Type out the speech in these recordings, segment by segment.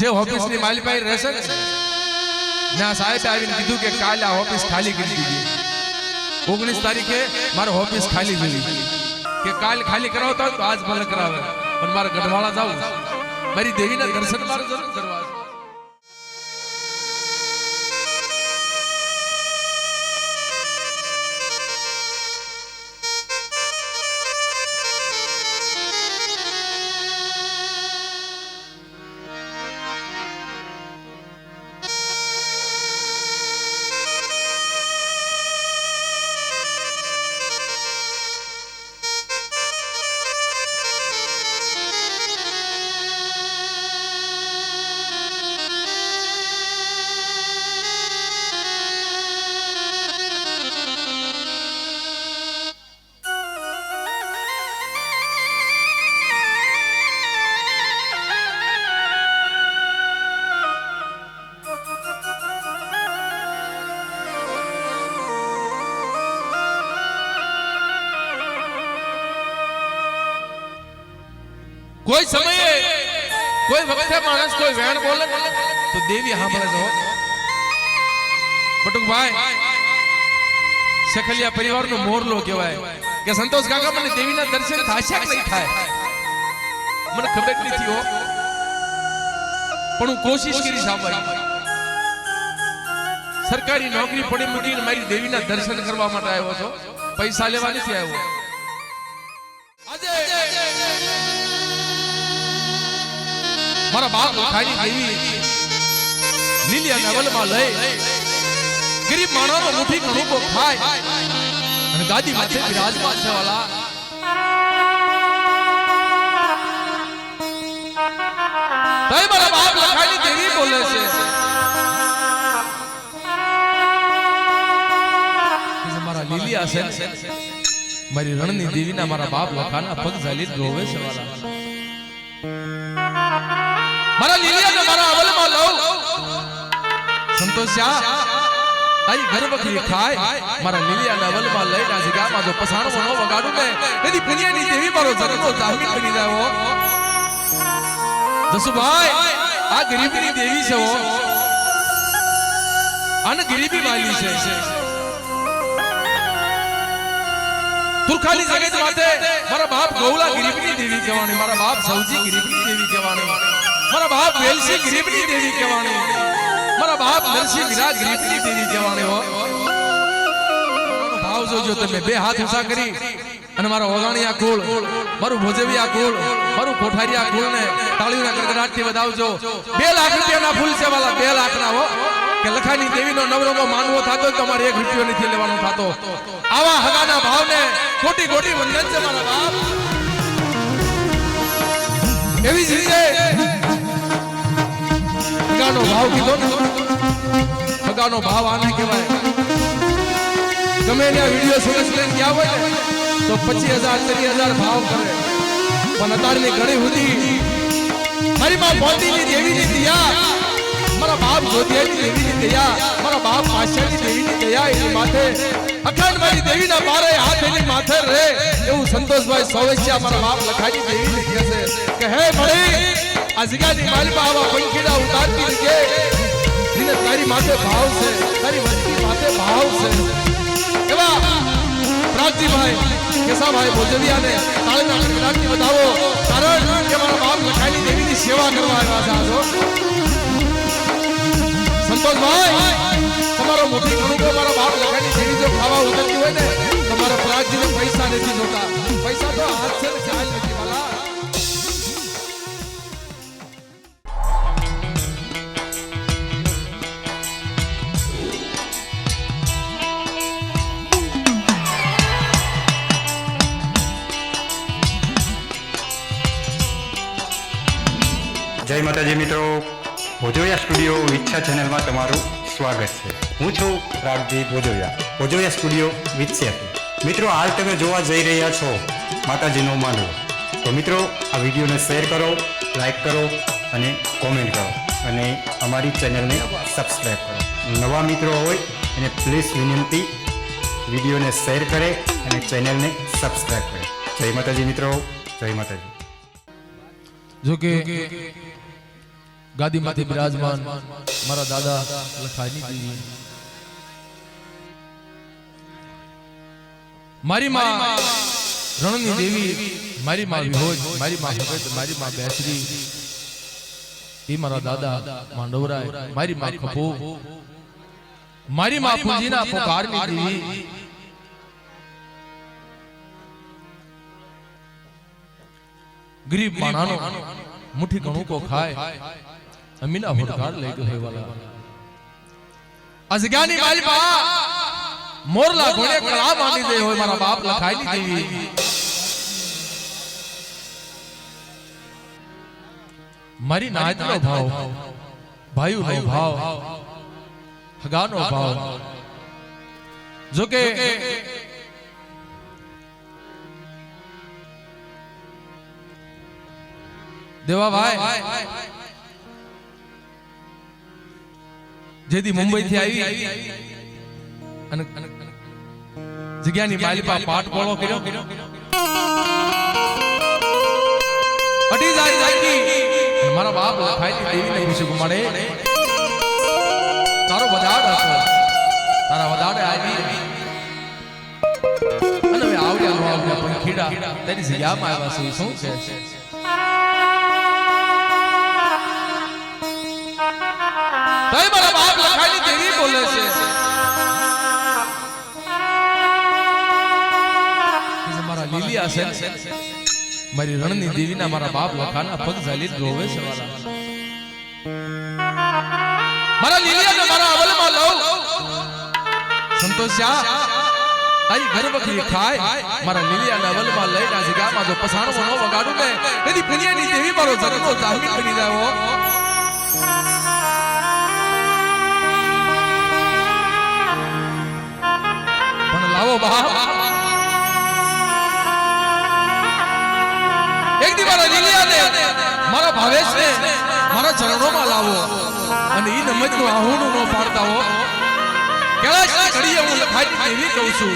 જે ઓફિસની માલિપાઈ રહેશે ને ના સાહેબ આવીને કીધું કે કાલે આ ઓફિસ ખાલી કરી દીધી 19 તારીખે મારો ઓફિસ ખાલી જોઈ કે કાલ ખાલી કરાવતા હોય તો આજ ભલે કરાવે પણ મારે ગઢવાળા જાવું મારી દેવીના દર્શન મારે જરૂર કરવા છે कोई समय कोई वक्त है मानस कोई वैन बोले तो देवी हाँ बोले जो बटुक भाई सखलिया परिवार नो मोरलो कहेवाय કે સંતોષ કાકા મને દેવીના દર્શન થાશે કે નહીં થાય મને ખબર નથી હો પણ હું કોશિશ કરીશ આવવાની સરકારી નોકરી પડી મૂકીને મારી દેવીના દર્શન કરવા માટે આવ્યો છો પૈસા લેવા નથી આવ્યો આજે મારા બાપ ખાની દેવી લીલિયા નવલમાં લઈ ગરીબ માણસનો મુઠ્ઠી કણુકો ખાય અને ગાદી માથે વિરાજમાન છે વાલા તઈ મારા બાપ લખાની દેવી બોલે છે કે મારા લીલિયા છે મારી રણની દેવીના મારા બાપ લખાના પગ ઝાલી રોવે છે વાલા મારા લીલિયાને મારા અવલમાં લઉં સંતોષા તારી ઘર બકરી ખાય મારા લીલિયાને અવલમાં લઈને આ જગ્યામાં જો પસાણો નો વગાડું ને તેની પુણ્યની દેવી મારો જન્મો જામીન બની જાવો જસુભાઈ આ ગરીબની દેવી છે હો આને ગરીબી વાલી છે તુરખાની જગત માથે મારા બાપ ગૌલા ગરીબની દેવી કહેવાની મારા બાપ સૌજી ગરીબની દેવી કહેવાની મારા બાપ વેલસી ગરીબની દેવી કહેવાની મારા બાપ નરસિંહ વીરા ગરીબની દેવી કહેવાની હો ભાવ જોજો તમે બે હાથ ઊંચા કરી અને મારા ઓગાણિયા કુળ મારું ભોજવિયા કુળ મારું કોઠારિયા કુળ ને તાળીઓના ગડગડાટથી વધાવજો 2 લાખ રૂપિયાના ફૂલ છે વાલા 2 લાખના હો કે લખાની દેવીનો નવરંગો માનવો થાતો તમારે 1 રૂપિયો નથી લેવાનો થાતો આવા હગાના ભાવને કોટી કોટી વંદન છે મારા બાપ એવી જ રીતે હગાનો ભાવ કીધો ને હગાનો ભાવ આને કહેવાય ગમે ને વિડિયો સુરત લઈને ગયા હોય ને તો 25000 30000 ભાવ કરે પણ અતારની ઘડી સુધી મારી માં મોતીની દેવીની દયા મારા બાપ જોધિયાની દેવીની દયા મારા બાપ પાછળની દેવીની દયા એની માથે અખંડ મારી દેવીના બારે હાથ એની માથે રહે એવું સંતોષભાઈ સોવૈયા મારા બાપ લખાની દેવીને કહે છે કે હે મળી આ જગ્યાની માલિકા આવા પંખીડા ઉતારતી કે એને તારી માથે ભાવ છે તારી વસ્તી માથે ભાવ છે એવા પ્રાગજીભાઈ કેસાભાઈ ભોજવિયાને તાળીના ગડગડાટથી વધાવો કારણ કે મારા બાપ લખાની દેવીની સેવા કરવા આવ્યા છે આજો સંતોષભાઈ તમારો મોટી કણુકો મારા બાપ લખાની દેવી જો ખાવા ઉતરતી હોય ને તમારા પ્રાગજીને પૈસા નથી જોતા પૈસા તો હાથ છે ને ચાલ નથી વાલા જય માતાજી મિત્રો ભોજોયા સ્ટુડિયો વિચ્છા ચેનલમાં તમારું સ્વાગત છે હું છું રાગજી ભોજોયા સ્ટુડિયો વિચ્છા મિત્રો હાલ તમે જોવા જઈ રહ્યા છો માતાજીનો માંડવો તો મિત્રો આ વિડીયોને શેર કરો લાઈક કરો અને કોમેન્ટ કરો અને અમારી ચેનલને સબસ્ક્રાઈબ કરો નવા મિત્રો હોય એને પ્લીઝ વિનંતી વિડીયોને શેર કરે અને ચેનલને સબસ્ક્રાઈબ કરે જય માતાજી મિત્રો જય માતાજી જો કે ગાદીમાંથી બિરાજમાન મારા દાદા લખાઈની દેવી, મારી માં રણની દેવી, મારી માં વિહોજ, મારી માં ભગત, મારી માં બેસરી, એ મારા દાદા માંડવરાય, મારી માં ખપો, મારી માં પૂંજીના પોકારની દેવી, गरीब मानानो मुट्ठी कणु को खाए अमीना होटकार ले गए वाला अजज्ञानी माली बा मोरला घोड़े कला मानी दे होय मारा बाप लखाई नी देवी मारी नायतनो भाव भाईओ नो भाव हगानो भाव जो के देवा भाई जेदी मुंबई थी आई जग्यानी मालिपा पाट बोलो कर्यो अटी जाई मारा बाप लखाई नी देवी ने खुशी गुमाड़े तारो वदाड़ हतो तारा वदाड़े आई अने वे आवड्या नो आवड्या पण खीड़ा तेरी जग्यामां आव्या छे शुं छे तई मारा बाप लखाई नी देवी बोले छे कि मारा લીલિયા છે મારી રણની દેવીના મારા બાપ લખાના પગ ઝાલી રોવે છે વાલા મારા લીલિયાને મારા અવલમાં લઉં સંતોષા તારી ઘર બકરી ખાય મારા લીલિયાને અવલમાં લઈને આ જગ્યામાં જો પસાણો નો વગાડું ને એની પુણ્યની દેવી મારો જન્મનો જામીન બની જાવો लावो बाप एक दी मारा લીલિયા ने मारा भावेश ने मारा चरणों में लावो અને ઈ નમજનું આહુનું નો પાડતા હો कैलाश ની ઘડીએ હું લખાઈ દેવી કહું છું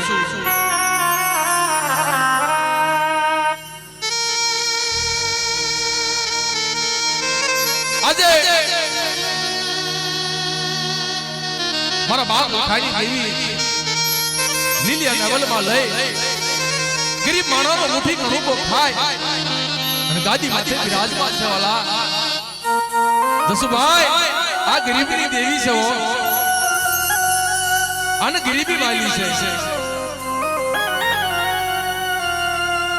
આજે મારા બાપ લખાઈ દેવી લીલિયા નવલ માં લઈ ગરીબ માણસનો મુઠ્ઠી ઘણું કો ખાય અને ગાદી માથે બિરાજમાન છે વાલા જસુભાઈ આ ગરીબની દેવી છે હો અને ગરીબી વાલી છે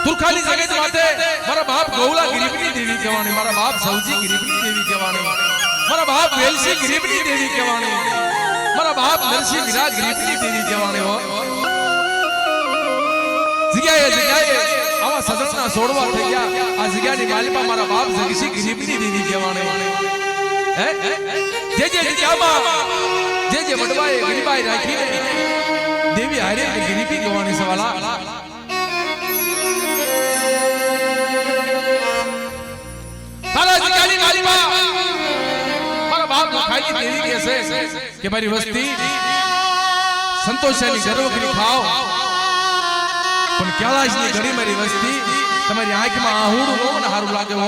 તુરખાની જગત માથે મારા બાપ ગૌલા ગરીબની દેવી કહેવાની મારા બાપ સૌજી ગરીબની દેવી કહેવાની મારા બાપ વેલસી ગરીબની દેવી કહેવાની મારા બાપ નરસિંહ વીરા ગરીબની દેવી કહેવાની હો જગ્યાએ આવા સદસના છોડવા થઈ ગયા આ જગ્યાની માલિકા મારા બાપ જગસી ગરીબની દેવી કહેવાને હે જે જગ્યામાં જે વડવાએ ગરીબાઈ રાખીને દેવી હારે ગરીબી કહેવાની સવાલા તારા જગ્યાની માલિકા મારા બાપ લખાઈ દેવી કહે છે કે મારી વસ્તી સંતોષાની ગર્વકરી ખાઓ પણ कैलाशની ઘડી મારી વસ્તી તમારી આંખમાં આહુડું નો મને હારું લાગે હો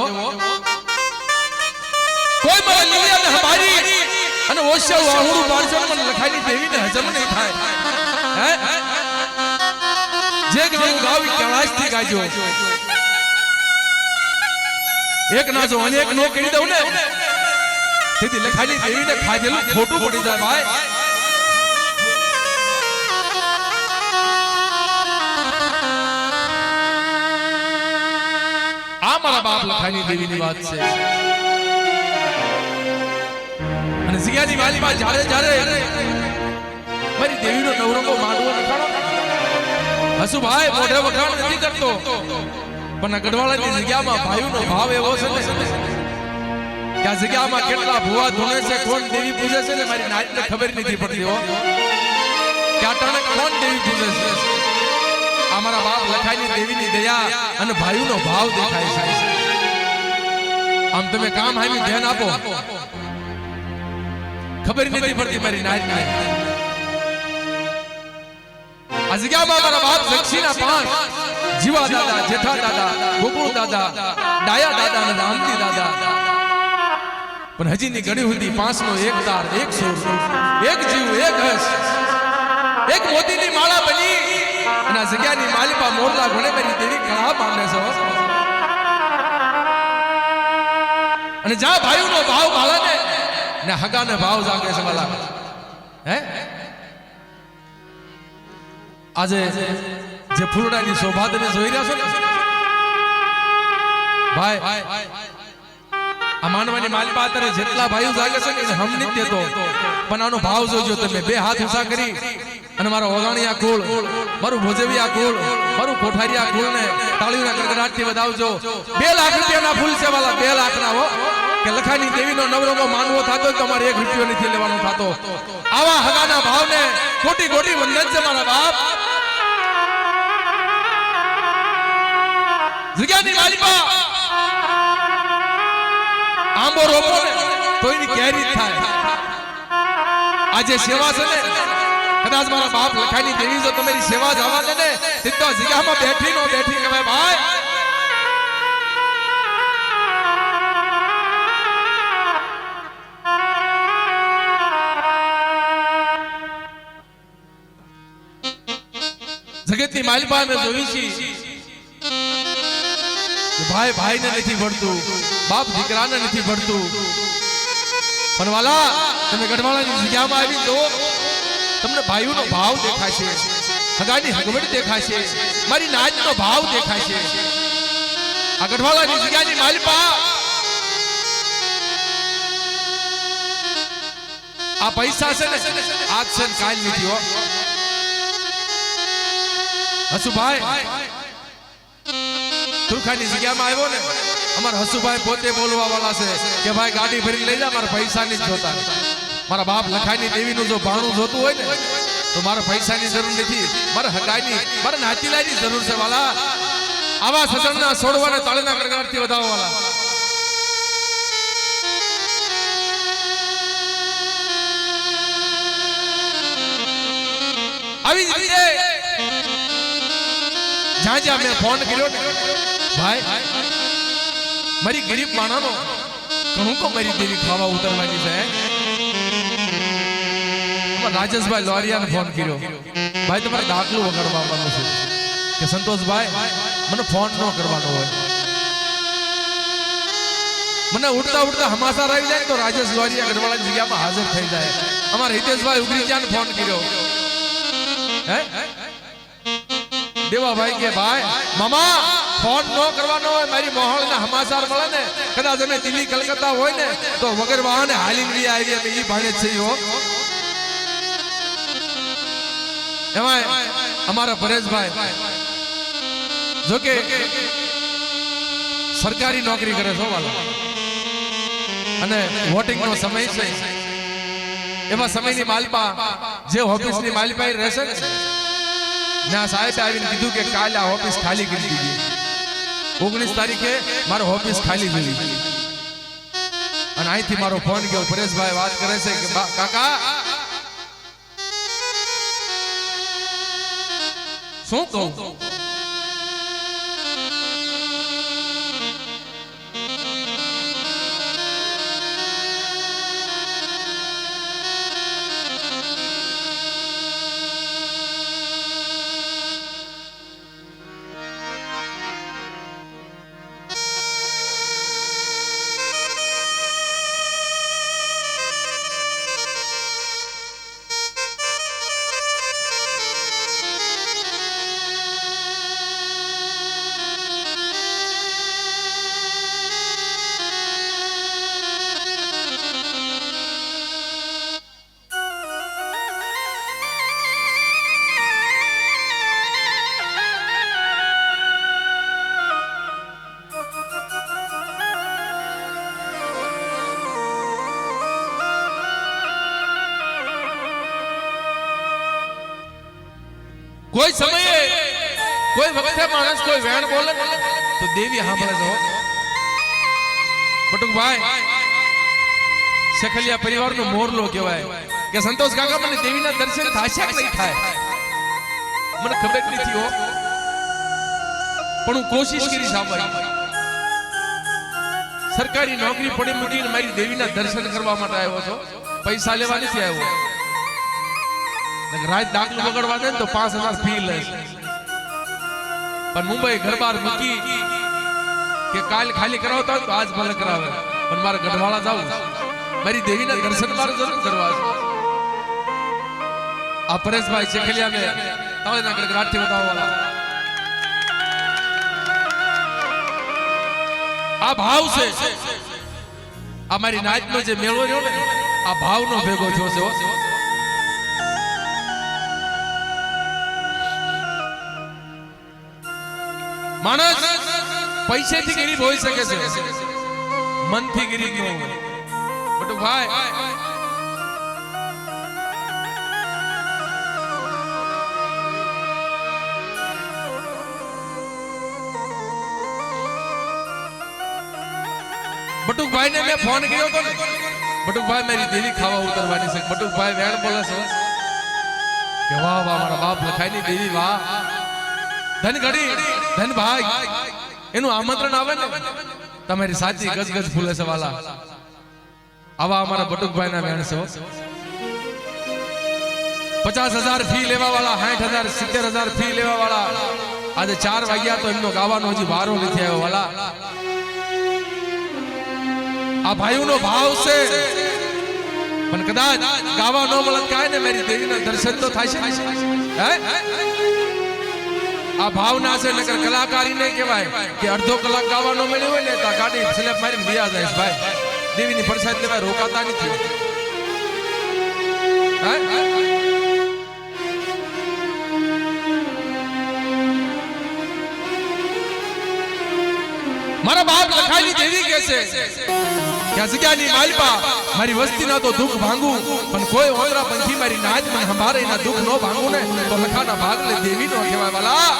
કોઈ મને લીલિયાને હમારી અને ઓશિયાવ આહુડું પાડજો મને લખાઈની દેવીને હજમ નહીં થાય હે જે કે હું ગાવી कैलाशથી ગાજો એક ના જો અનેક નો કરી દઉં ને તેથી લખાઈની દેવીને ખાધેલું ખોટું પડી જાય ભાઈ મારા બાપ લખાઈની દેવીની વાત છે અને જગ્યાની વાલીમાં જ્યારે જ્યારે મારી દેવીનો નવરંગો માંડવો નખાણો હસુભાઈ મોઢે વખાણ નથી કરતો પણ ગઢવાળાની જગ્યામાં ભાઈઓનો ભાવ એવો છે ને કે આ જગ્યામાં કેટલા ભુવા ધૂણે છે કોણ દેવી પૂજે છે ને મારી નાતને ખબર નથી પડતી હો કે આ ટાણે કોણ દેવી પૂજે છે અમારા બાપ લખાઈની દેવીની દયા અને ભાઈઓનો ભાવ દેખાય છે આમ તમે કામ હામી ધ્યાન આપો ખબર નથી પડતી મારી નાતને આ જગ્યામાં મારા બાપ જક્ષીના પાંચ જીવા દાદા જેઠા દાદા ગોકુળ દાદા ડાયા દાદા અને રામતી દાદા પણ હજીની ઘડી સુધી 5 નો એક તાર, એક સુર, એક જીવ, એક હસ, એક મોતીની માળા બની અને આ જગ્યાની માલિપા મોરલા ઘોડે મારી દેવી કળા માંગે છો. અને જ્યાં ભાઈઓનો ભાવ ભાળે ને હગાને ભાવ જાગે છે વાલા. હે આજે જે ફૂલડાની શોભા તમે જોઈ રહ્યા છો ને ભાઈ, આ માનવાની માલિપા અત્યારે જેટલા ભાઈઓ જાગે છે ને હમ નથી દેતો, પણ આનો ભાવ જોજો તમે. બે હાથ ઊંચા કરી અને મારા ઓગાણિયા કુળ, મારું ભોજવિયા કુળ, મારું કોઠારિયા કુળ ને તાળીઓના ગડગડાટથી વધાવજો. 2 લાખ રૂપિયાના ફૂલ છે વાલા, 2 લાખના હો. કે લખાની દેવીનો નવરોનો માનવો થતો તો તમારે 1 રૂપિયો નથી લેવાનો થતો. આવા હગાના ભાવને કોટી કોટી વંદન છે મારા બાપ. જગ્યાની માલિપા આંબો રોપો ને તો એની કેરી થાય. આજે સેવા છે ને, કદાચ મારા બાપ લખાની દેવી જો તમારી સેવા જવા દે ને તો જગ્યામાં બેઠી નો બેઠી કહેવાય ભાઈ. જગતની માલિપા મેં જોઈ છે ભાઈ ભાઈને નથી ભળતું, બાપ દીકરાને નથી ભળતું. પણ વાલા તમે ગઢવાળાની જગ્યામાં આવી તો તમને ભાઈઓનો ભાવ દેખાશે, હગાની હગવડ દેખાશે, મારી નાચનો ભાવ દેખાશે. આ ગઢવાળાની જગ્યાની માલિપા આ પૈસા છે ને આજ છે કાલ નથી હો. હસુભાઈ તુરખાની જગ્યામાં આવ્યો ને, અમારા હસુભાઈ પોતે બોલવા વાળા છે કે ભાઈ ગાડી ભરી લઈ જા, મારા પૈસાની જ જોતા. મારા બાપ લખાની દેવીનું જો ભાણું જોતું હોય ને તો મારા પૈસાની જરૂર નથી, મારા હગાઈની, મારા નાતીલાની જરૂર છે વાલા. આવા સજણના છોડવાના તાળીના ગડગડાટથી વધાવો વાલા. આવી જ રીતે જ્યાં મેં ફોન કર્યો ને ભાઈ, મારી ગરીબ માણાનો ઘણું તો મારી દેવી ખાવા ઉતરવાની છે. રાજેશભાઈ લોરિયાને ફોન કર્યો, ભાઈ તમારે દાખલું વગાડવા આવવાનું છે કે સંતોષભાઈ મને ફોન ન કરવાનો હોય. મને ઉડતા ઉડતા હમાસાર આવી જાય તો રાજેશ લોરિયા ગઢવાળાની જગ્યામાં હાજર થઈ જાય. અમારા હિતેશભાઈ ઉગરીજાને ફોન કર્યો, હે દેવાભાઈ કે ભાઈ મામા ફોન ન કરવાનો હોય, મારી મોહળના હમાસાર મળે ને કદાચ અમે દિલ્હી કલકત્તા હોય ને તો વગર વાહને હાલીને આવી અમે ઈ ભાણે છે હો. એમાં અમારા પરેશભાઈ જોકે સરકારી નોકરી કરે છે વાલા, અને વોટિંગ નો સમય છે. એમાં સમયની માલિપા જે ઓફિસની માલિપા રહેશે ને ના સાહેબ આવીને કીધું કે કાલે આ ઓફિસ ખાલી કરી દીધી, 19 તારીખે મારો ઓફિસ ખાલી જોઈ. અને અહીંથી મારો ફોન ગયો, પરેશભાઈ વાત કરે છે કે કાકા શું કહું, કોઈ સમયે કોઈ વખતે માણસ કોઈ વેણ બોલે તો દેવી સાંભળે છે. બટુકભાઈ સખલિયા પરિવારનો મોરલો કહેવાય કે સંતોષ કાકા મને દેવીના દર્શન થાશે કે નહીં થાય મને ખબર નથી હો, પણ હું કોશિશ કરીશ આવવાની. સરકારી નોકરી પડી મૂકીને મારી દેવીના દર્શન કરવા માટે આવ્યો છો, પૈસા લેવા નથી આવ્યો. રાત દાખલો બગડવા દે ને તો 5000 ફી લે. પણ મુંબઈ ઘર બાર મૂકી કે કાલ ખાલી કરાવતા હોય તો આજ ભલે કરાવે, પણ મારે ગઢવાળા જાવું, મારી દેવીના દર્શન મારે જરૂર કરવા છે. આ પરેશભાઈ ચેખલિયા ને તાળીના ગડગડાટથી બતાવવાળા આ ભાવ છે. આ મારી નાચનો જે મેળો રહ્યો ને આ ભાવનો ભેગો થયો છે. માણસ પૈસેથી ગરીબ હોઈ શકે છે, મનથી ગરીબ ન હોય. બટુ ભાઈ બટુકભાઈ ને મેં ફોન કર્યો તો ને, બટુકભાઈ મારી દેવી ખાવા ઉતરવાની છે. બટુકભાઈ વેણ બોલે છે કે વાહ વાહ મારા બાપ લખાઈની દેવી વાહ, ધન ઘડી ધન ભાઈ. એનું આમંત્રણ આવે ને તમારી સાચી ગજગજ ફૂલે છે વાલા. આવા અમારા બટુકભાઈ ના વેણ છે. 50,000 ફી લેવા વાળા, 60,000 70,000 ફી લેવા વાળા આજે 4 વાગ્યા તો એમનો ગાવાનો હજી વારો નથી આવ્યો વાલા. આ ભાઈઓનો ભાવ છે, પણ કદાચ ગાવા ન મળે કાંઈ ને મારી દેવીના દર્શન તો થાય છે. આ ભાવના છે, નકર કલાકારી નહીં કહેવાય કે અડધો કલાક ગાવા ન મળ્યો હોય ને તો ગાડી સ્લેપ મારીને બીયા જાય ભાઈ. દેવીની પ્રસાદ લેવાય રોકાતા નથી. મારા બાપ લખાયેલી દેવી કે છે કે આ જગ્યાની માલપા મારી વસ્તીના તો દુઃખ ભાંગું, પણ કોઈ ઓંદરા પંથી મારી નાચ મને સંભાળે એના દુઃખ ન ભાંગું ને તો લખાના ભાગલે દેવી નો કહેવાય વાલા.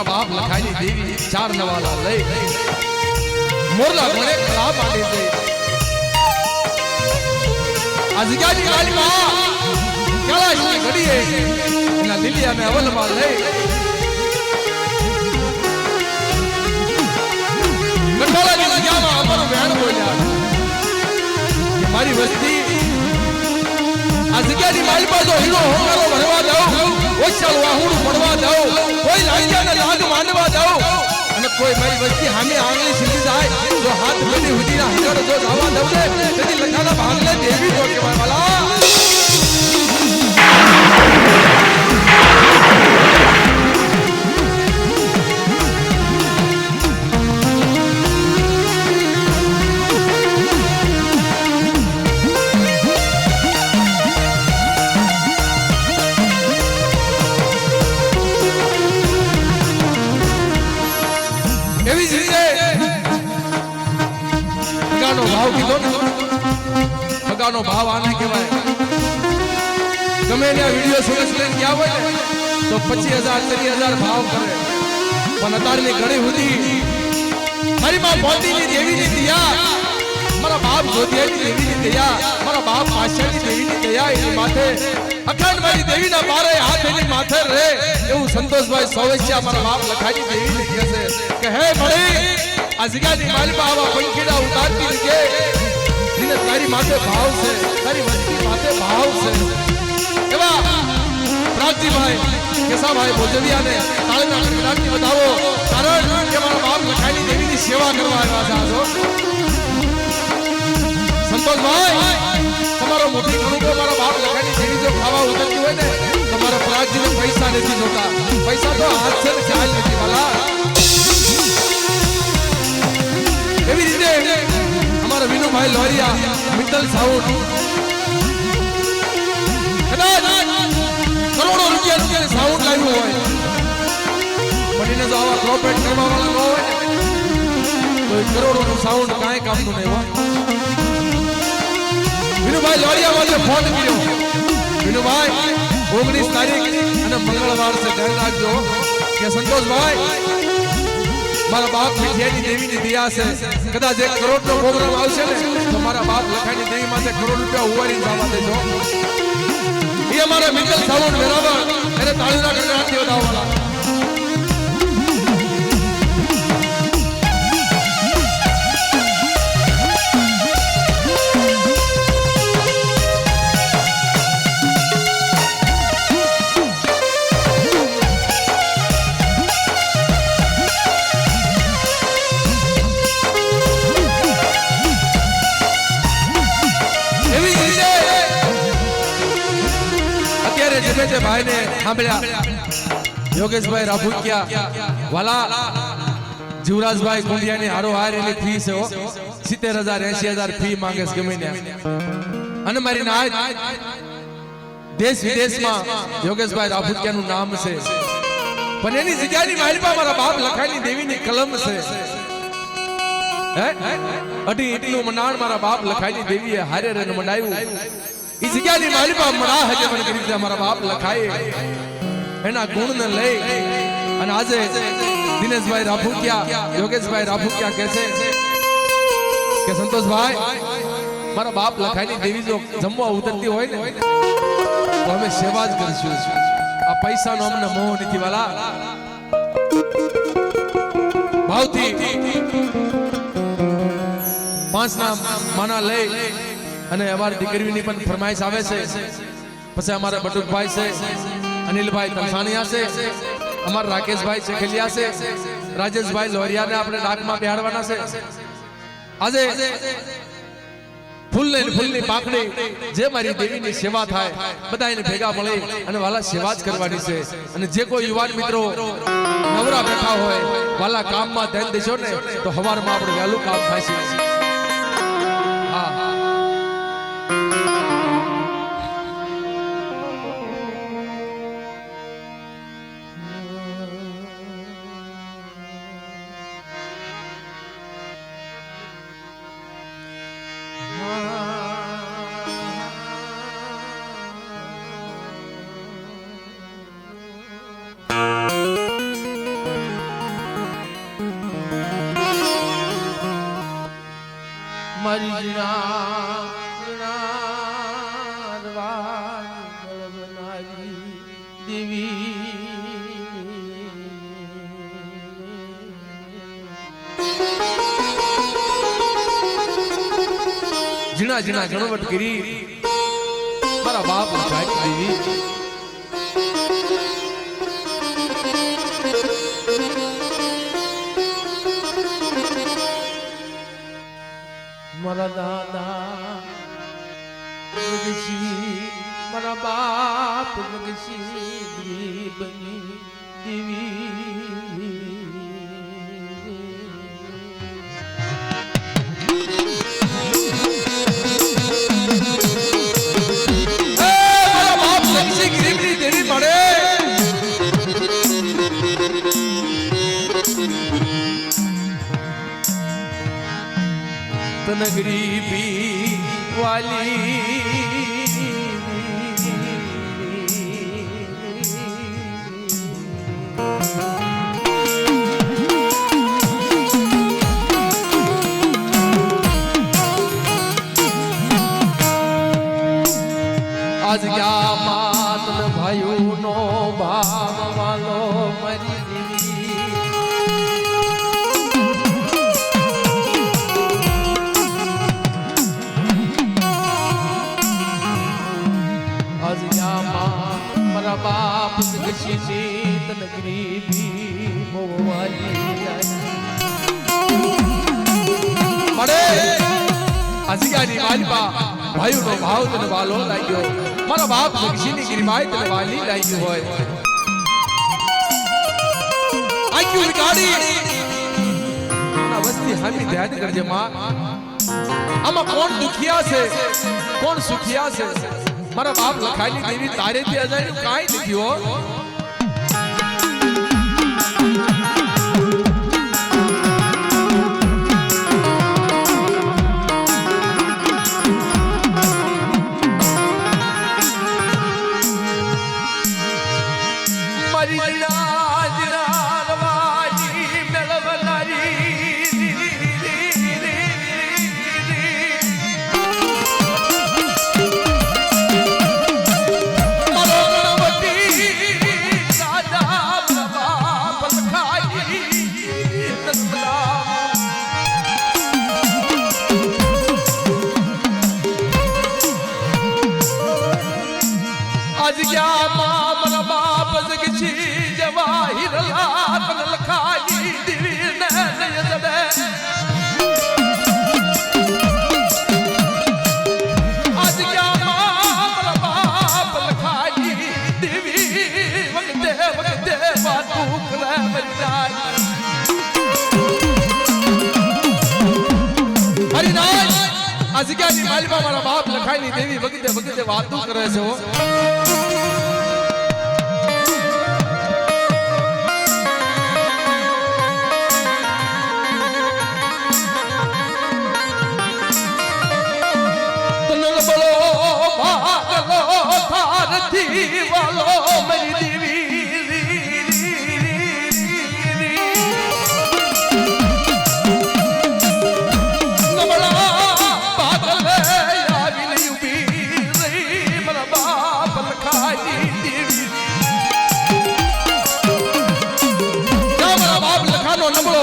બાપ લખાયેલી દેવી 4 નવાલા લઈ મોરલા ઘોડે ખલા માંડી દે. આ જગ્યાની ગાડીમાં કૈલાશની ઘડીએ એના લીલિયાને અવલમાં લઈ ગઢવાલાની જગ્યામાં અમારો વેણ બોલ્યા કે મારી વસ્તી આ જગ્યાની માલપા જો હીરો હોકારો ભરવા દઉં, ઓછાલ વાહુડું પડવા દઉં, કોઈ લાગ્યાને લાગ માંડવા દઉં અને કોઈ મારી વસ્તી સામે આંગળી સીધી જાય જો હાથ બેડી હુદીના હંગર જો જવા દઉં ને તેથી લખાના ભાગલે દેવી જો કહેવાય વાલા. એવી જ રીતે ભગાનો ભાવ કીધો ને, ભગાનો ભાવ આને કહેવાય. ગમે ને વિડીયો સુરેશ લઈને ગયા હોય ને તો 25,000 30,000 ભાવ કરે, પણ અત્યારની ઘડી સુધી મારી માં મોતીની દેવીની દયા, મારા બાપ જોધિયાની દેવીની દયા, મારા બાપ પાછળની દેવીની દયા એની માથે અખંડ મારી દેવીના બારે હાથ એની માથે રહે એવું સંતોષભાઈ સોવેશિયા મારા બાપ લખાની દેવીને કહે છે કે હે મળી આ જગ્યાની માલમાં આવા પંખીડા ઉતારતી કે એને તારી માથે ભાવ છે, તારી વસ્તી માથે ભાવ છે. એવા પ્રાગજીભાઈ કેસાભાઈ ભોજવિયાને તાળીના ગડગડાટથી વધાવો, કારણ કે મારા બાપ લખાની દેવીની સેવા કરવા આવ્યા છો. સંતોષભાઈ તમારો મોટી કણુકો મારા બાપ લખાની દેવી જો ખાવા ઉતરતી હોય ને તમારા પ્રાગજીને પૈસા નથી જોતા, પૈસા તો હાથ છે ને ખ્યાલ નથી વાલા. એવી રીતે અમારા વિનુભાઈ લોરિયા મિત્તલ સાઉન્ડ કદાચ કરોડો રૂપિયા સાઉન્ડ લાવ્યું હોય પણ એને જો આવા પ્રોફિટ કરવા વાળા ન હોય તો એ કરોડોનું સાઉન્ડ કાંઈ કામનું નહીં હો. વિનુભાઈ લોડિયા માટે ફોન કર્યો. વિનુભાઈ 19 તારીખ અને મંગળવાર છે, ધ્યાન રાખજો કે સંતોષભાઈ મારા બાપ મીઠિયાની દેવીની દિયા છે. કદાચ 1 કરોડનો પ્રોગ્રામ આવશે ને તો મારા બાપ લખાઈની દેવી માટે કરોડ રૂપિયા ઉવારી જવા દેજો. એ અમારા મિત્તલ સાઉન્ડ વેરાવળ એને તાળીના ગણગણાટથી વધાવવાના. જે ભાઈને સાંભળ્યા યોગેશભાઈ રાભુકિયા વાલા જીવરાજભાઈ કુંડિયાની હારો હાર એની ફી છે 70,000 80,000 ફી માંગે છે ગમે ને. અને મારી નાય દેશ વિદેશમાં યોગેશભાઈ રાભુકિયાનું નામ છે, પણ એની જગ્યાની માલિપા મારા બાપ લખાઈની દેવીની કલમ છે. હે અઢી એટલું મનાણ મારા બાપ લખાઈની દેવીએ હારે રન મંડાયું. ઈ જગ્યાની માલિપા મડા હજે મને કરી દીધા મારા બાપ લખાય એના ગુણને લઈ. અને આજે દિનેશભાઈ રાભુકિયા યોગેશભાઈ રાભુકિયા કહે છે કે સંતોષભાઈ મારા બાપ લખાઈની દેવી જો જમવા ઉતરતી હોય ને તો અમે સેવા જ કરીશું. આ પૈસાનો અમને મોહ નથી વાલા. ભાવથી 5 ના માના લઈ અને અમારી દીકરીની પણ ફરમાઈશ આવે છે. પછી અમારા બટુકભાઈ છે, અનિલભાઈ તલસાણિયા છે, અમારા રાકેશભાઈ ચેખલિયા છે, રાજેશભાઈ લોરિયાને આપણે ડાકમાં બેહાડવાના છે. આજે ફૂલની પાંખડી જે મારી દેવીની સેવા થાય બધા એને ભેગા મળી અને વાલા સેવા જ કરવાની છે. અને જે કોઈ યુવાન મિત્રો નવરા બેઠા હોય વાલા કામમાં ધ્યાન દેશો ને તો સવારમાં આપણે વહેલું કામ થાય છે. મારી દેવી જીણા જીણા ગણવટ કરી મારા બાપ દેવી મારા દાદા જગશી મારા બાપ જગશી ગરીબની દેવી મારા બાપ જગશી ગરીબની દેવી મળે. તન ગરીબી વાલી આજ ક્યાં માતન ભાઈઓનો ભાવ વાલો મારી દેવી આજ ક્યાં મારા બાપ જગશી તન ગરીબી મોવાલી મળે અજિયાની માલિપા ભાઈઓનો ભાવ તને વાલો લાગ્યો. મારા બાપ જગશીની ગિરિમાય તને વાલી લાગ્યું હોય. આક્યુ વિગાડી આ વસ્તી હામી ધ્યાન કરજે માં. આમાં કોણ દુખિયા છે કોણ સુખિયા છે? મારા બાપ લખાઈની દેવી તારેથી અજાણ્યું કાંઈ નથી હો. આ જગ્યાની માલિકા મારા બાપ લખાઈની દેવી વગતે વગતે વાતો કરે છે હો વાલો મારી દેવી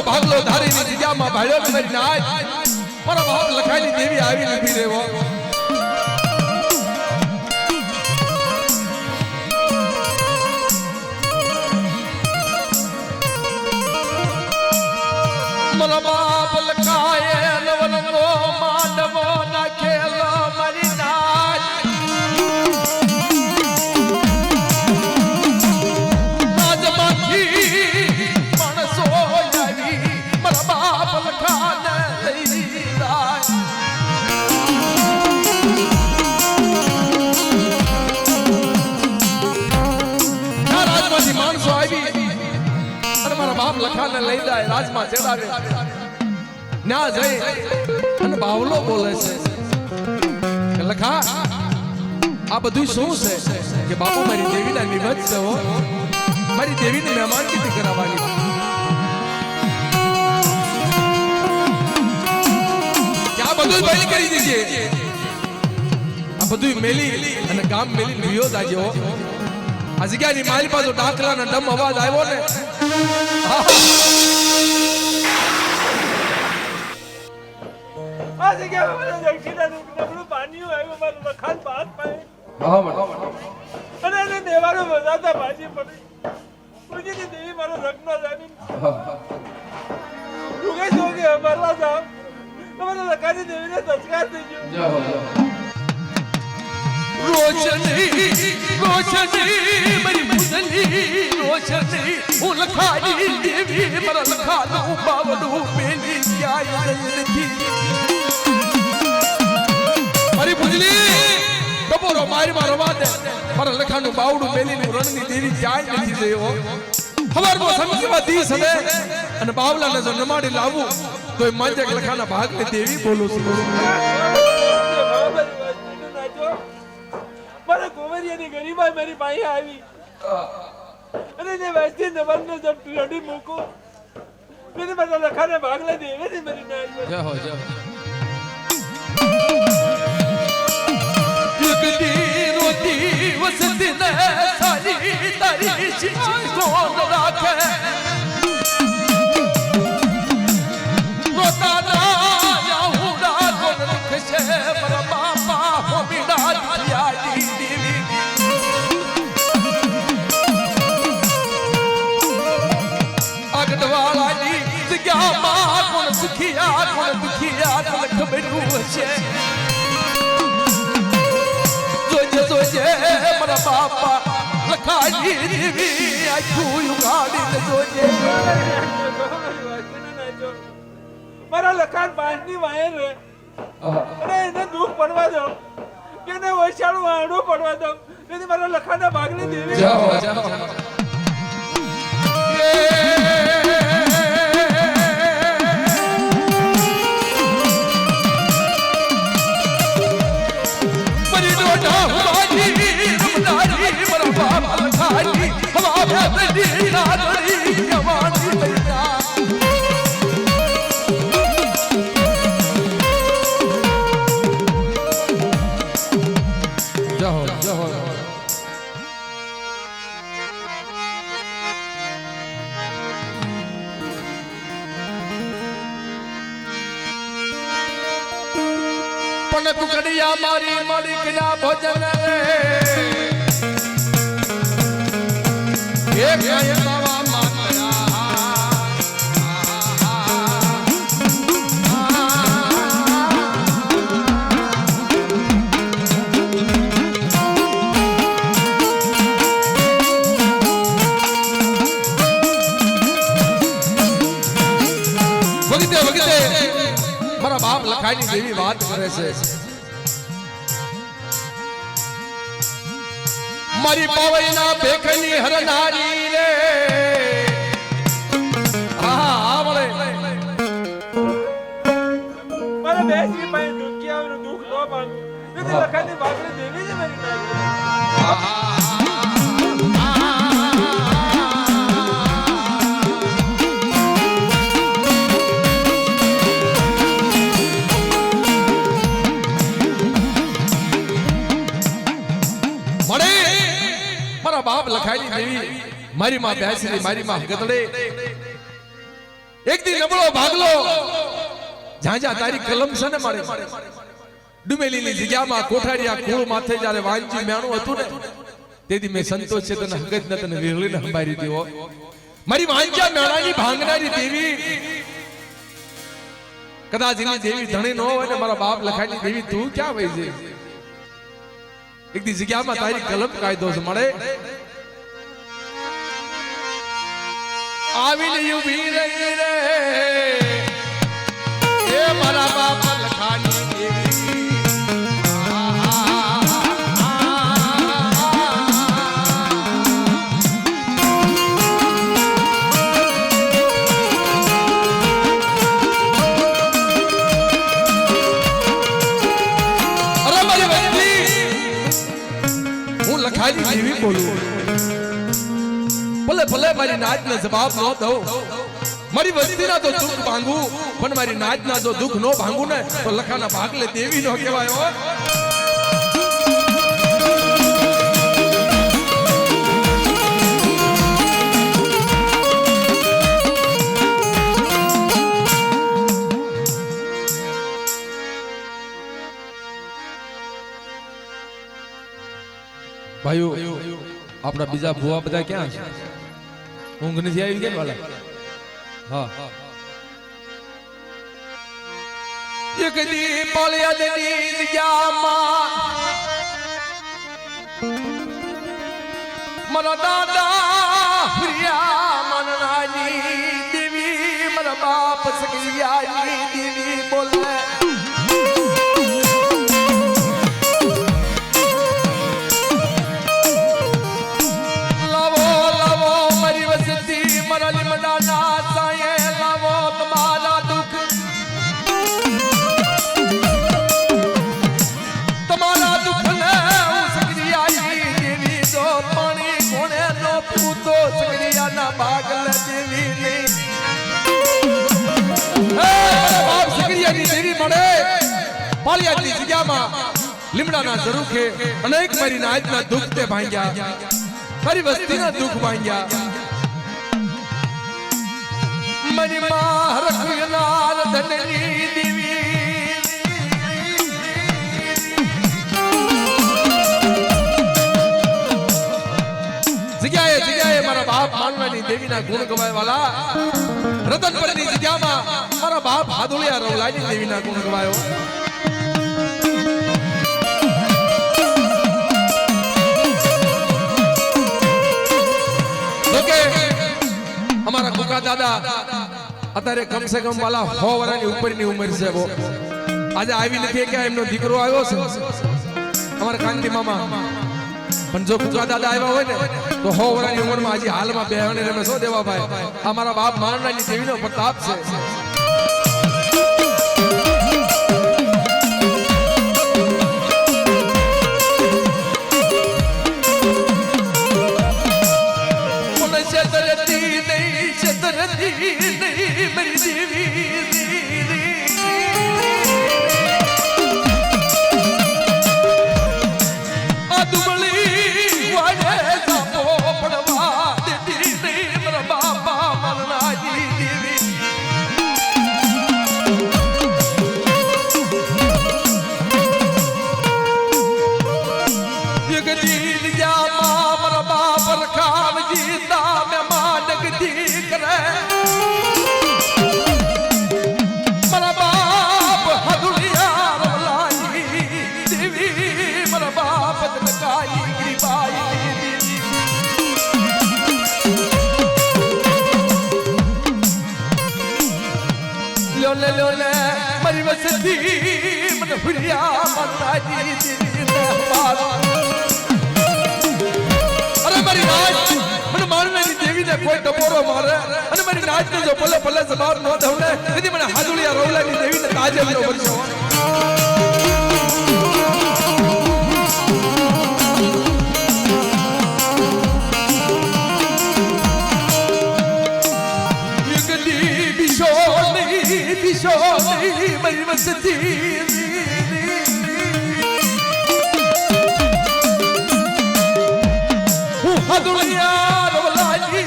ભાગલો ધારીની જગ્યામાં ભાળ્યો ને મારી નાય મારા બાપ લખાઈની દેવી આવી નથી રેવો મારા બાપ લખાય નવનવો માંડવો નાખેલો મારી નાય બાપ લખાને લઈ જાય રાજમાં ચડાવે ના જઈ અને બાવલો બોલે છે કે લખા આ બધું શું છે કે બાપુ મારી દેવીના નિવત છે હો મારી દેવીને મહેમાનગીરી કરાવવાની કે આ બધું બંધ કરી દીજે આ બધું મેલી અને ગામ મેલી વિયો દાજો આ જગ્યાની મારી પાછો ડાકરાના ડમ અવાજ આવ્યો ને આ જગ્યાએ મને દક્ષિણાનું નબળું પાણીયું આવ્યું મારું લખાણ પાસ પાય અને એને દેવાનો બધાતા ભાજી પડી પૂજીની દેવી મારો રત્ન જામી રૂગે જોગે મરવા જાવ તમારા લખાની દેવીને સંસ્કાર થઈ ગયો રોશની રોશની મારી મુદલી રોશની હું લખાની દેવી મારા લખાનું બાવડું મેલી ક્યાંય નથી મારી મુદલી કપોરો મારી મારો વાદે મારા લખાનું બાવડું મેલીનું રણની દેવી ક્યાંય નથી જયો ખબરમાં સમજવા દીસ હવે અને બાવલાને જો નમાડી લાવું તો એ માંજક લખાના ભાગને દેવી બોલું છું મારા ગોવરિયાની ગરીબાઈ મારી પાસે આવી અને જે વસ્તી નવરને જબ રડી મૂકો મેં મારા લખાને ભાગલા દેવે ને મારી ના જય હો યુગતી રોતી વસતી ને સારી તારી ચીચી કોણ રાખે રોતા ના યાહુડા કોણ રખશે મારા બાપા હો બીડા દિયા દેવી આગડવાળાની જગ્યામાં કોણ સુખિયા કોણ દુખિયા કોણ ખબરું છે જોજે મારા બાપા લખાઈ દેવી આખું ઉગાડી જોજે મારા લખાણ બાંધની વાયર રે અને એને દુઃખ પડવા દો કે એને વૈશાળું આડું પડવા દો તેથી મારા લખાણના ભાગને દેવી જાઓ જાઓ પણ ટુકડિયા મારી મળી ગયા ભોજન રે એક નવા મારા બાપ લખાઈ લખાઈની દેવી વાત કરે છે મારી પાવઈના ભેખની હરનારી રે હા વળે મારા બેસી પાસે દુખિયાનું દુઃખ ન માનું નથી લખાની બાપરે દેવી જ મારી નાખી બાપ લખાઈની દેવી મારી માં બેસી મારી માં ગતડે એક દી નબળો ભાગલો જ્યાં જ્યાં તારી કલમ છે ને મારે ડુમેલીની જગ્યામાં કોઠારિયા કુળ માથે જ્યારે વાંચી મેણું હતું ને તેથી મેં સંતોષ છે તને હગત ન તને વેહળીને સંભાળી દીધો મારી વાંચ્યા મેણાની ભાંગનારી દેવી કદાચ એની દેવી ધણી ન હોય ને મારા બાપ લખાઈની દેવી તું ક્યાં વહી છે એક દી જગ્યામાં તારી કલમ કાયદો છે મળે આવીને ઉભી રહી રે એ મારા બાપ લખાની દેવી લખાઈની દેવી બોલું ભલે ભલે મારી નાચને જવાબ ન દઉં મારી વસ્તીના તો દુઃખ ભાંગું પણ મારી નાચના જો દુઃખ ન ભાંગું ને તો લખાના ભાગલે દેવી નો કહેવાય હો ભાઈઓ આપણા બીજા ભુવા બધા ક્યાં છે ઊંઘ નથી આવી ગયા વાલા હા એક દી પાળિયાદની જગ્યામાં મારા દાદા પ્રિયા મનનાની દેવી મારા બાપ સગિયાની દેવી બોલે પાળિયાદની જગ્યામાં લીમડાના ઝરૂખે અનેક મારી નાચના દુઃખ તે ભાંગ્યા મારી વસ્તીના દુઃખ ભાંગ્યા મારી માં રખનાર ધનની દેવી જગ્યાએ જગ્યાએ મારા બાપ માનવાની દેવીના ગુણ ગવાય વાલા રતનપરની જગ્યામાં મારા બાપ હાદુલિયા રવલાની દેવીના ગુણ ગવાયો અમારા કુકા દાદા અત્યારે કમસે કમ વાલા 100 વર્ષની ઉપરની ઉંમર છે આજે આવી નથી કે એમનો દીકરો આવ્યો છે અમારા કાંતિ મામા પણ જો કુકા દાદા આવ્યા હોય ને તો 100 વર્ષની ઉંમરમાં હજી હાલમાં બેહણે રમે શું દેવા ભાઈ અમારા બાપ મારણાની દેવીનો પ્રતાપ છે मेरी देवी अदुबली वाले जापो पड़वा देवी मेरा बाबा मरना जी देवी વસતી મને ભૂલ્યા માતાજી દેવી દરબાર અરે મારી નાચ મને મારનારી દેવીને કોઈ ટપોરો મારે અને મારી નાચને જો ભલે ભલે જવાબ ન દઉં ને તેથી મને હાજુલિયા રવલાની દેવીને તાજે નો બનશો Bishoni, Maria Masati. Haduliya Ravalaji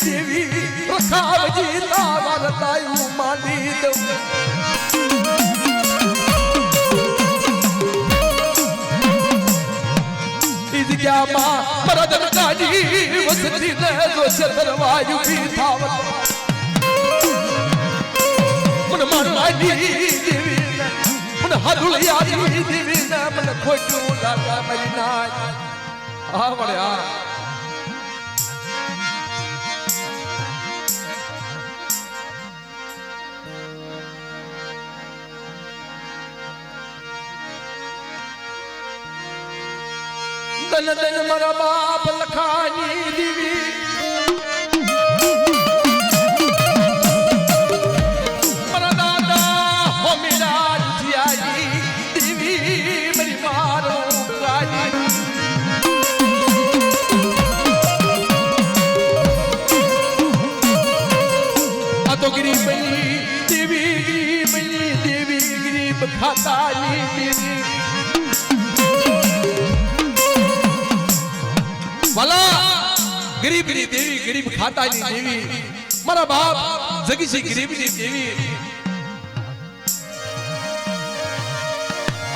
Devi Rakhavji Tavaratayu Manid. Idyama Maradanaji Vasati Nezo Chatarvayu Pithavat. मन मारवाड़ी देवी ने मन हादुलियारी देवी ने मन खोटू लागा मेरी नाच आ बड़े आ दन दन मरा बाप लखानी देवी गरीब नी देवी गरीब खाता नी देवी मारा बाप जगीसी गरीब नी देवी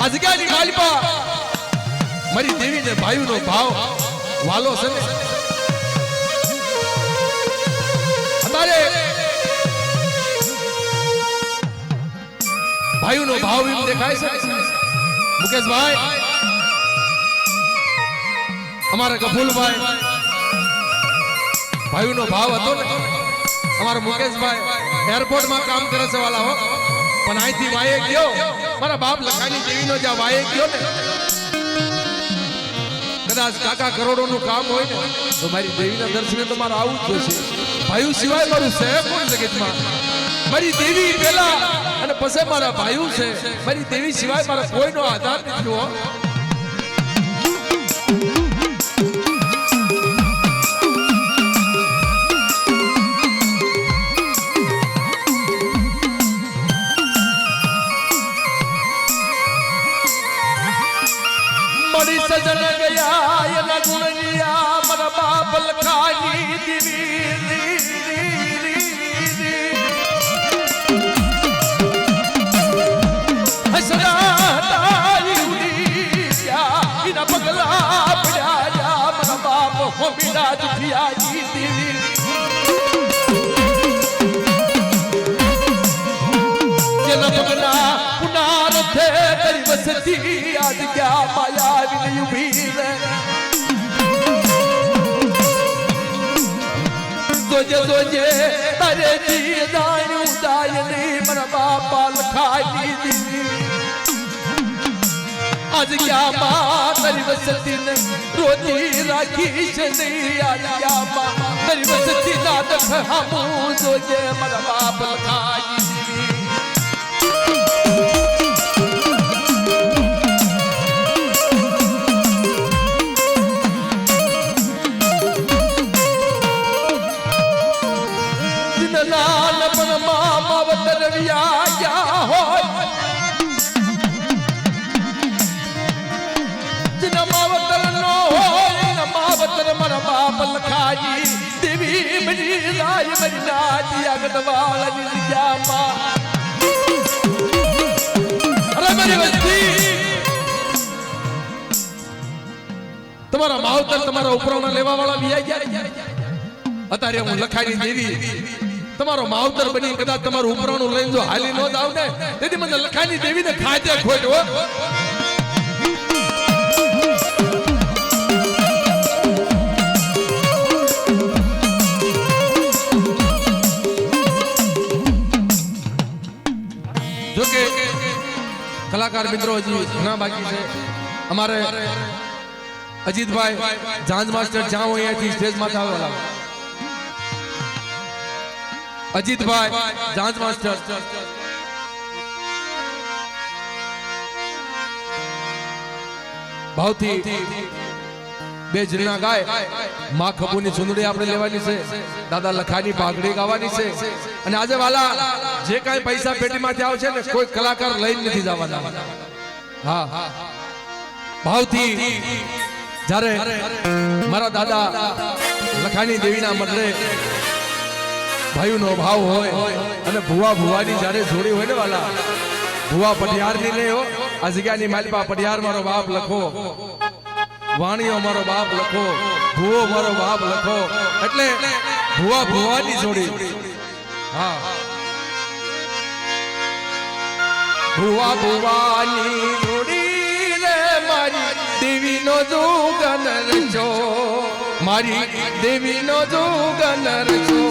आज क्या नी मालिपा मारी देवी ने भाई नो भाव वालो से हमारे भाई नो भाव इन दिखाए से मुकेश भाई हमारा कपूल भाई भाई नो भाव હતો ને અમારો મુકેશભાઈ એરપોર્ટ માં કામ કરે છે વાલા હો પણ આઈથી વાયે ગયો મારા બાપ લખાની દેવીનો જા વાયે ગયો ને કદાચ કાકા કરોડોનું કામ હોય ને તો મારી દેવીના દર્શને તો મારે આવું જ છે ભાઈઓ સિવાય મારું છે કોણ જગતમાં મારી દેવી પહેલા અને પછી મારા ભાઈઓ છે મારી દેવી સિવાય મારા કોઈનો આધાર નથી હો सजन गया ये न गुणिया मर बाप लखानी देवी हसना ताई उड़िया इन पगला पड़ा जा मर बाप हो बिना जुठिया जी देवी ये न पगला पुनार थे तेरी बसती आज क्या माया जोजे जोजे तारे दी दायु दायनी मन बापा लखानी देवी आज क्या माँ तेरी बसती ने रोती राखी चली आज क्या माँ तेरी बसती ना देख हम जोजे मन बाप लखानी देवी देवी मेरी राय मेरी नाच अगदवाल अरे मेरी बस्ती तुम्हारा मावतर तुम्हारा उपरावना लेवा वाला भी आई अतारे हूँ लखानी देवी તમારો માવતર બની કદાચ તમારું ઉપરાણું લઈને જો હાલી નો જાવ ને તેથી મને લખાની દેવીને ખાતે ખોટો જો કે કલાકાર મિત્રો હજી ઘણા બાકી છે. અમારે અજીતભાઈ જાંજ માસ્ટર જ્યાં હોય અહીંયાથી સ્ટેજ માથે આવેલા. અજીતભાઈ જાંજ માસ્ટર ભાવથી બે જીરણા ગાય માં ખપુની ચુંદડી આપણે લેવાની છે, દાદા લખાની પાઘડી ગાવાની છે. અને આજે વાલા જે કાંઈ પૈસા પેટીમાંથી આવશે ને કોઈ કલાકાર લઈને નથી જવાના. હા ભાવથી જ્યારે મારા દાદા લખાની દેવીના મંદિરે ભાઈનો ભાવ હોય અને ભુવાની જ્યારે જોડી હોય ને વાલા, ભુવા પટિયારની નહીં હો, આ જગ્યાની માલિપા પટિયાર મારો બાપ લખો, વાણીઓ મારો બાપ લખો, ભુવો મારો બાપ લખો, એટલે ભુવાની જોડી. હા ભુવાની જોડી રે મારી દેવીનો જોગન રચો, મારી દેવીનો જોગન રચો.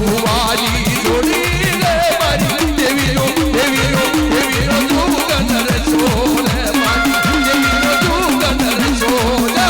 ભુવાની જોડી રે મારી દેવીનો દેવીનો દેવીનો જુગન રે છોરે મારી દેવીનો જુગન રે છોરે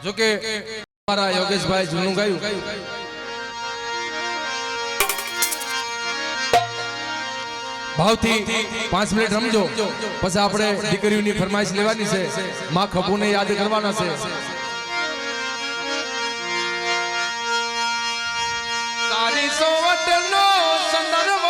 જોકે મારા યોગેશભાઈ જૂનું ગાયું ભાવથી 5 મિનિટ રમજો પછી આપણે દીકરીઓની ફરમાઈશ લેવાની છે માં ખભુને યાદ કરવાના છે તારી સોવટનો સંદર્ભ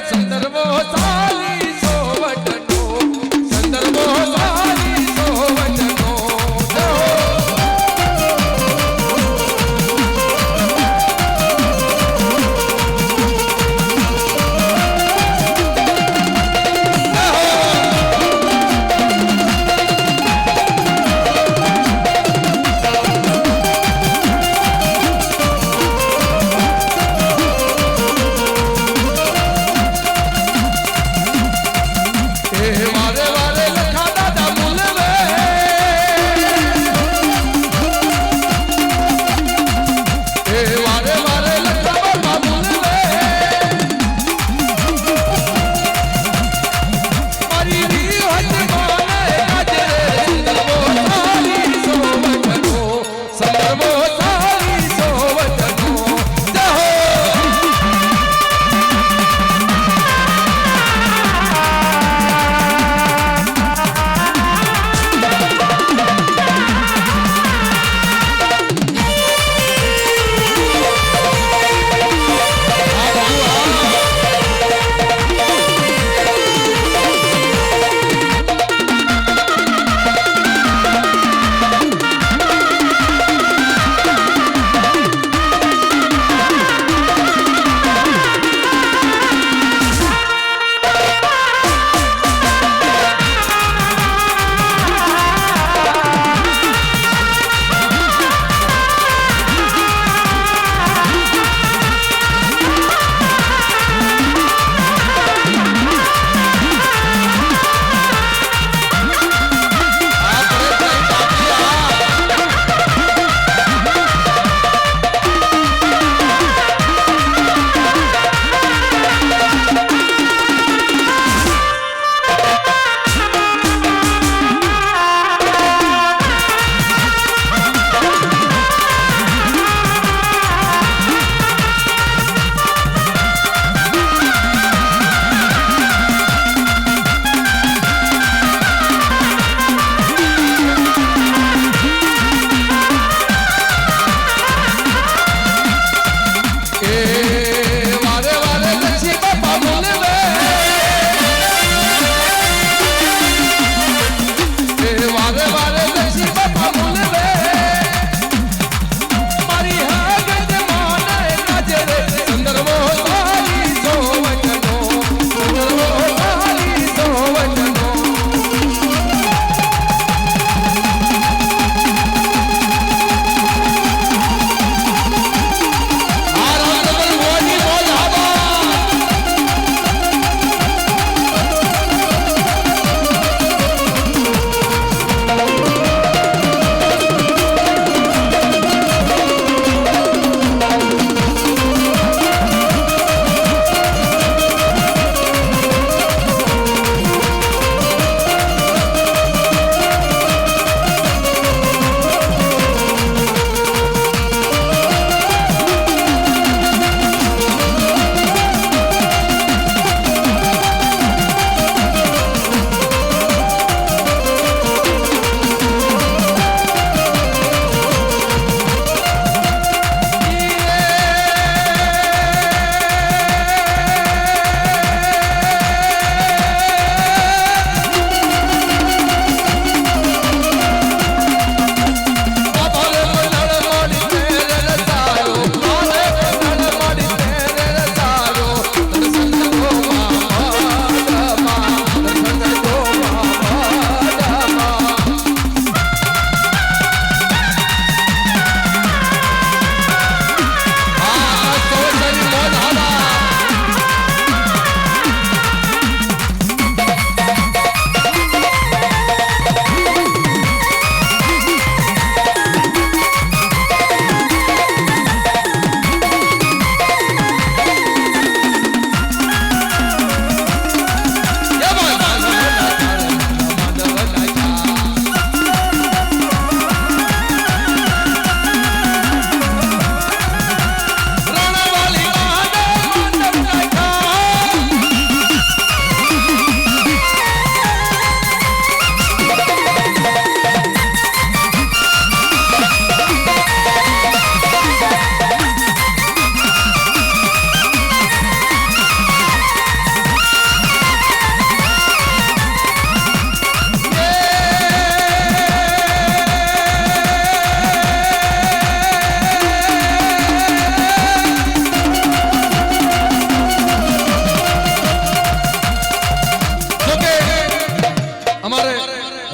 સંદર્ભો સાલી સોવટનો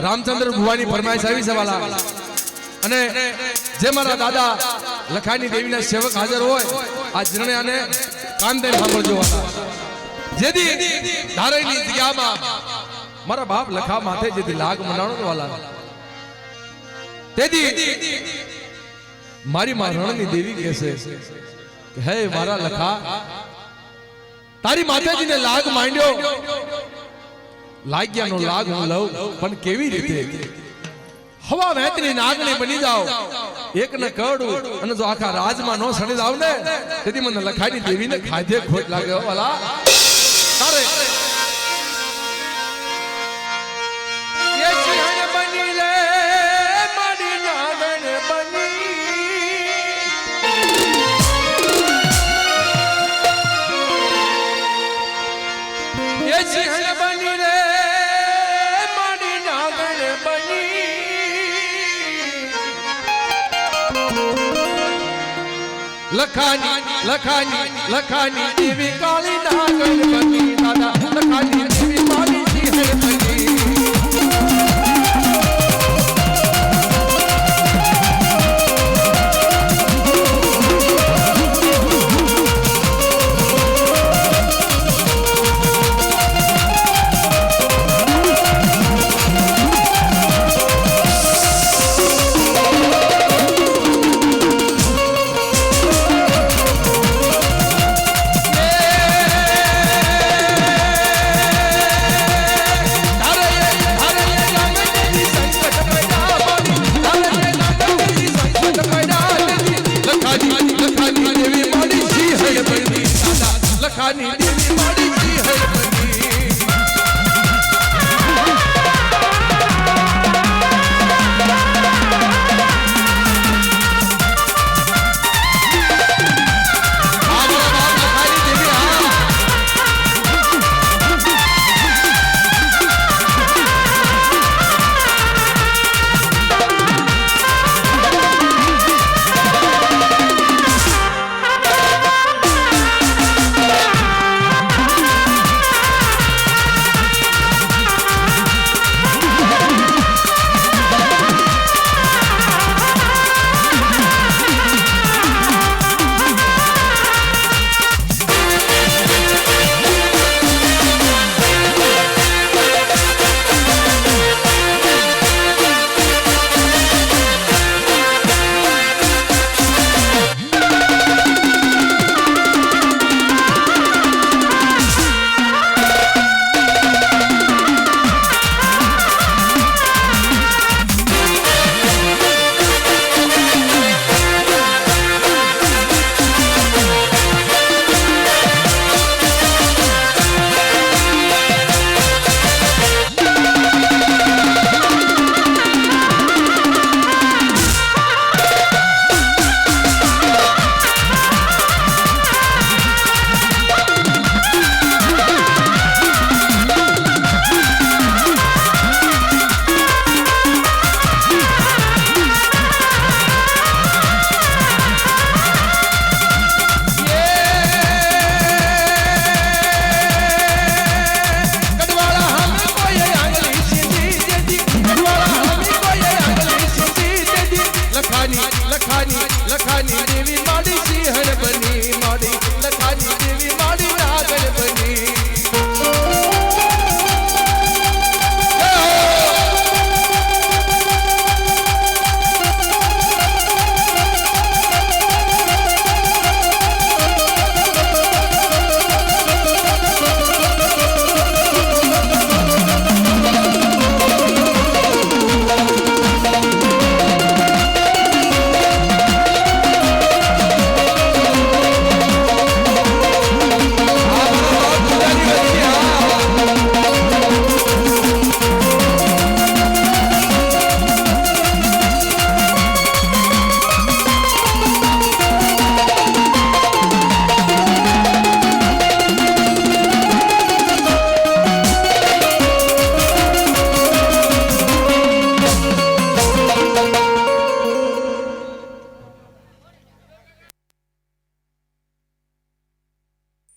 રામચંદ્ર ભુવાની ફરમાઈશ આવી છે વાલા અને જે મારા દાદા લખાની દેવીના સેવક હાજર હોય આ જણે અને કાન દઈને સાંભળજો વાલા જેદી ધારેલી જગ્યામાં મારા બાપ લખા માથે જેદી લાગ મનાણો ને વાલા તેદી મારી માં રણની દેવી કહેશે કે હે મારા લખા તારી માતાજીને લાગ માંડ્યો લાગ્યાનો લાગ હું લઉં પણ કેવી રીતે હવા વહેતની નાગણી બની જાવ એક ને કડું અને જો આખા રાજમાં નો સડી જાવ ને તેથી મને લખાની દેવીને ખાધે ખોટ લાગે હો વાલા તારે એ સિંહણ બની રે મારી નાગણ બની એ સિંહણ બની રે મારી નાગણ બની લખાની દેવી કાળી નાગણ બની દાદા લખાની દેવી કાળી સિંહણ બની લખાની દેવી માડી સિંહણ બની